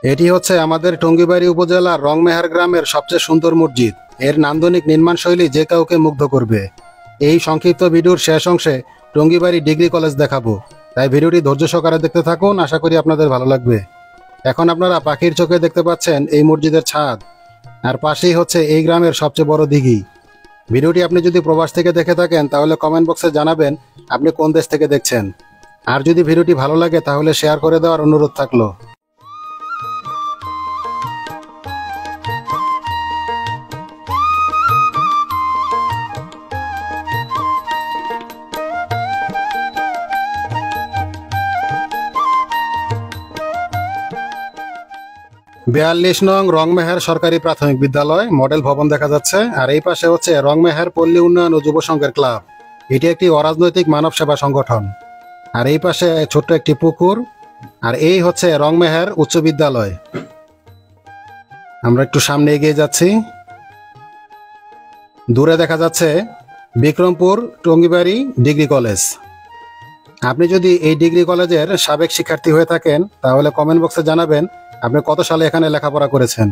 এটি হচ্ছে আমাদের টঙ্গীবাড়ি উপজেলার রংমেহার গ্রামের সবচেয়ে সুন্দর মসজিদ। এর নান্দনিক নির্মাণ শৈলী যে কাউকে মুগ্ধ করবে। এই সংক্ষিপ্ত ভিডিওর শেষ অংশে টঙ্গীবাড়ি ডিগ্রি কলেজ দেখাবো, তাই ভিডিওটি ধৈর্য সহকারে দেখতে থাকুন, আশা করি আপনাদের ভালো লাগবে। এখন আপনারা পাখির চোখে দেখতে পাচ্ছেন এই মসজিদের ছাদ, আর পাশেই হচ্ছে এই গ্রামের সবচেয়ে বড় দিঘি। ভিডিওটি আপনি যদি প্রবাস থেকে দেখে থাকেন তাহলে কমেন্ট বক্সে জানাবেন আপনি কোন দেশ থেকে দেখছেন। আর যদি ভিডিওটি ভালো লাগে তাহলে শেয়ার করে দেওয়ার অনুরোধ থাকলো। বিয়াল্লিশ নং রংমেহার সরকারি প্রাথমিক বিদ্যালয় মডেল ভবন দেখা যাচ্ছে, আর এই পাশে হচ্ছে রংমেহার পল্লী উন্নয়ন ও যুব সংঘের ক্লাব। এটি একটি অরাজনৈতিক মানব সেবা সংগঠন। আর এই পাশে ছোট্ট একটি পুকুর, আর এই হচ্ছে রংমেহার উচ্চ বিদ্যালয়। আমরা একটু সামনে এগিয়ে যাচ্ছি। দূরে দেখা যাচ্ছে বিক্রমপুর টঙ্গীবাড়ি ডিগ্রি কলেজ। আপনি যদি এই ডিগ্রি কলেজের সাবেক শিক্ষার্থী হয়ে থাকেন তাহলে কমেন্ট বক্সে জানাবেন আপনি কত সালে এখানে লেখাপড়া করেছেন।